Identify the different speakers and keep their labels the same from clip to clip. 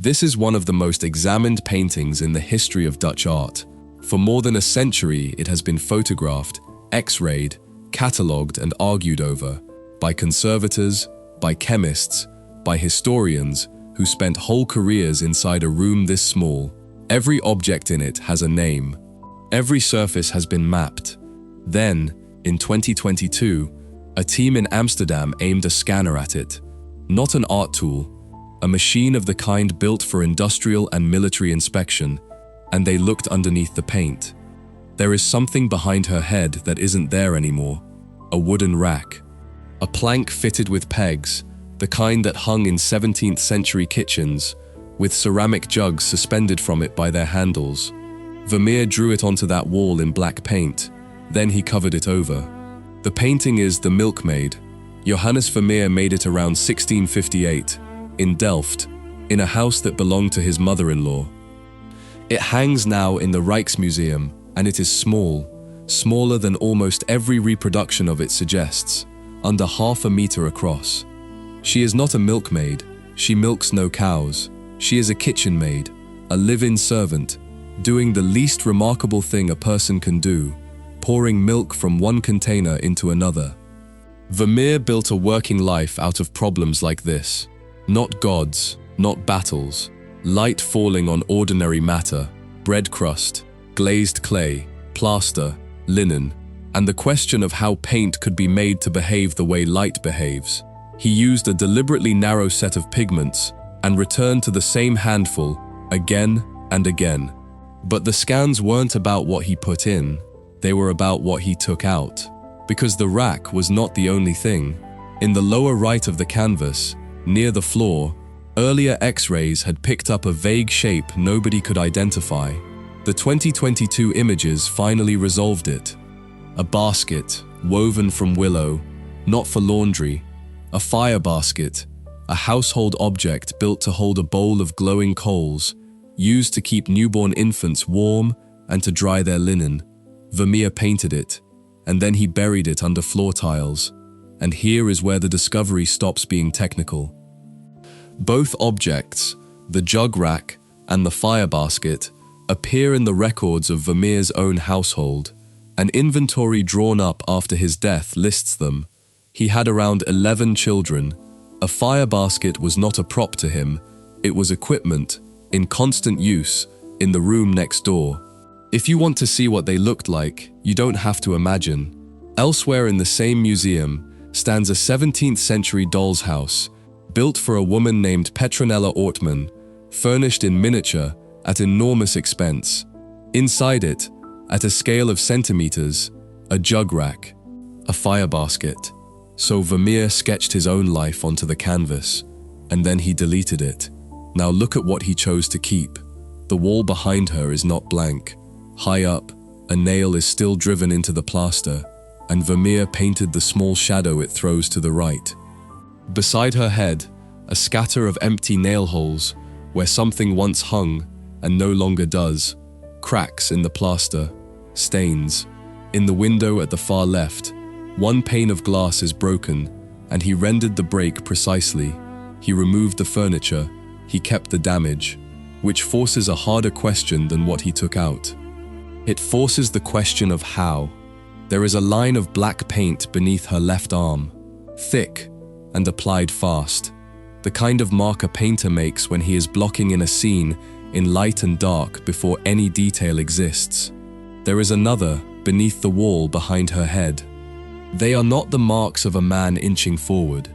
Speaker 1: This is one of the most examined paintings in the history of Dutch art. For more than a century, it has been photographed, X-rayed, catalogued and argued over by conservators, by chemists, by historians who spent whole careers inside a room this small. Every object in it has a name. Every surface has been mapped. Then, in 2022, a team in Amsterdam aimed a scanner at it. Not an art tool, a machine of the kind built for industrial and military inspection, and they looked underneath the paint. There is something behind her head that isn't there anymore. A wooden rack. A plank fitted with pegs, the kind that hung in 17th century kitchens, with ceramic jugs suspended from it by their handles. Vermeer drew it onto that wall in black paint, then he covered it over. The painting is The Milkmaid. Johannes Vermeer made it around 1658, in Delft, in a house that belonged to his mother-in-law. It hangs now in the Rijksmuseum, and it is small, smaller than almost every reproduction of it suggests, under half a meter across. She is not a milkmaid, she milks no cows. She is a kitchen maid, a live-in servant, doing the least remarkable thing a person can do, pouring milk from one container into another. Vermeer built a working life out of problems like this. Not gods, not battles, light falling on ordinary matter, bread crust, glazed clay, plaster, linen, and the question of how paint could be made to behave the way light behaves. He used a deliberately narrow set of pigments and returned to the same handful again and again. But the scans weren't about what he put in, they were about what he took out. Because the rack was not the only thing. In the lower right of the canvas, near the floor, earlier X-rays had picked up a vague shape nobody could identify. The 2022 images finally resolved it. A basket, woven from willow, not for laundry. A fire basket, a household object built to hold a bowl of glowing coals, used to keep newborn infants warm and to dry their linen. Vermeer painted it, and then he buried it under floor tiles. And here is where the discovery stops being technical. Both objects, the jug rack and the fire basket, appear in the records of Vermeer's own household. An inventory drawn up after his death lists them. He had around 11 children. A fire basket was not a prop to him, it was equipment, in constant use, in the room next door. If you want to see what they looked like, you don't have to imagine. Elsewhere in the same museum stands a 17th century doll's house, built for a woman named Petronella Ortmann, furnished in miniature at enormous expense. Inside it, at a scale of centimeters, a jug rack, a fire basket. So Vermeer sketched his own life onto the canvas, and then he deleted it. Now look at what he chose to keep. The wall behind her is not blank. High up, a nail is still driven into the plaster, and Vermeer painted the small shadow it throws to the right. Beside her head, a scatter of empty nail holes, where something once hung and no longer does. Cracks in the plaster, stains. In the window at the far left, one pane of glass is broken, and he rendered the break precisely. He removed the furniture, he kept the damage, which forces a harder question than what he took out. It forces the question of how. There is a line of black paint beneath her left arm, thick and applied fast, the kind of mark a painter makes when he is blocking in a scene in light and dark before any detail exists. There is another beneath the wall behind her head. They are not the marks of a man inching forward.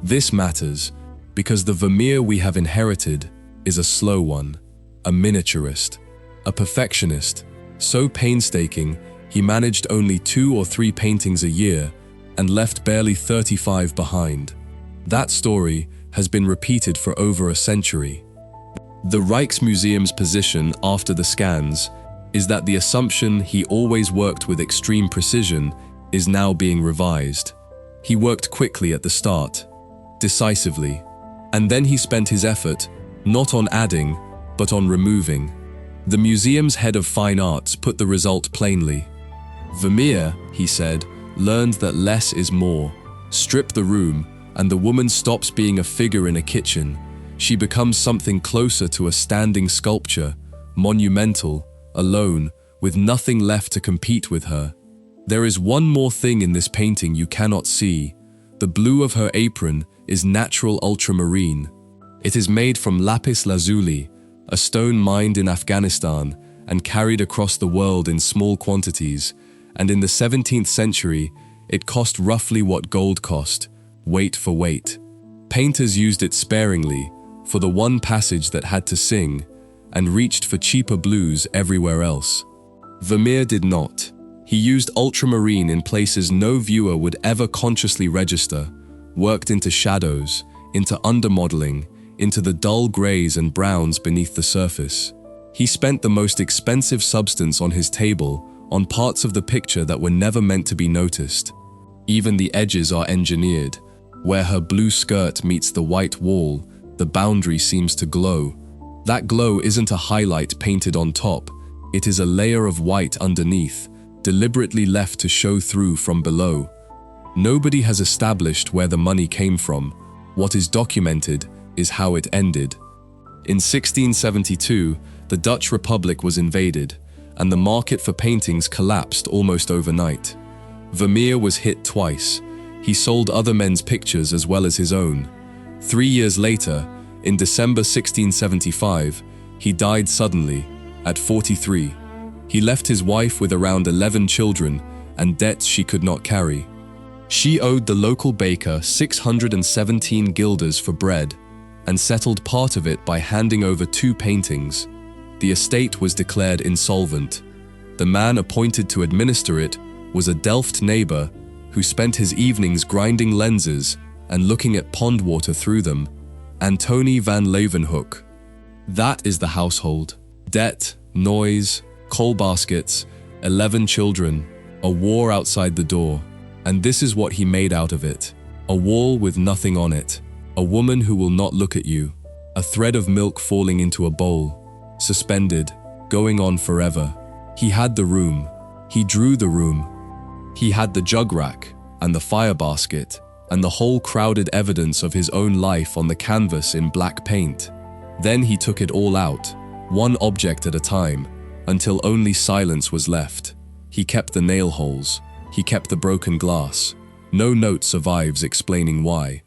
Speaker 1: This matters because the Vermeer we have inherited is a slow one, a miniaturist, a perfectionist, so painstaking he managed only 2 or 3 paintings a year and left barely 35 behind. That story has been repeated for over a century. The Rijksmuseum's position after the scans is that the assumption he always worked with extreme precision is now being revised. He worked quickly at the start, decisively, and then he spent his effort not on adding, but on removing. The museum's head of fine arts put the result plainly. Vermeer, he said, learned that less is more. Strip the room, and the woman stops being a figure in a kitchen. she becomes something closer to a standing sculpture, monumental, alone, with nothing left to compete with her. There is one more thing in this painting you cannot see. The blue of her apron is natural ultramarine. It is made from lapis lazuli, a stone mined in Afghanistan and carried across the world in small quantities, and in the 17th century, it cost roughly what gold cost, weight for weight. Painters used it sparingly, for the one passage that had to sing, and reached for cheaper blues everywhere else. Vermeer did not. He used ultramarine in places no viewer would ever consciously register, worked into shadows, into undermodeling, into the dull grays and browns beneath the surface. He spent the most expensive substance on his table, on parts of the picture that were never meant to be noticed. Even the edges are engineered. Where her blue skirt meets the white wall, the boundary seems to glow. That glow isn't a highlight painted on top, it is a layer of white underneath, deliberately left to show through from below. Nobody has established where the money came from. What is documented is how it ended. In 1672, the Dutch Republic was invaded, and the market for paintings collapsed almost overnight. Vermeer was hit twice. He sold other men's pictures as well as his own. 3 years later, in December 1675, he died suddenly, at 43. He left his wife with around 11 children and debts she could not carry. She owed the local baker 617 guilders for bread and settled part of it by handing over 2 paintings. The estate was declared insolvent. The man appointed to administer it was a Delft neighbor who spent his evenings grinding lenses and looking at pond water through them, Antony van Leeuwenhoek. That is the household. Debt, noise, coal baskets, 11 children, a war outside the door. And this is what he made out of it. A wall with nothing on it. A woman who will not look at you. A thread of milk falling into a bowl. Suspended, going on forever. He had the room. He drew the room. He had the jug rack and the fire basket and the whole crowded evidence of his own life on the canvas in black paint. Then he took it all out, one object at a time, until only silence was left. He kept the nail holes. He kept the broken glass. No note survives explaining why.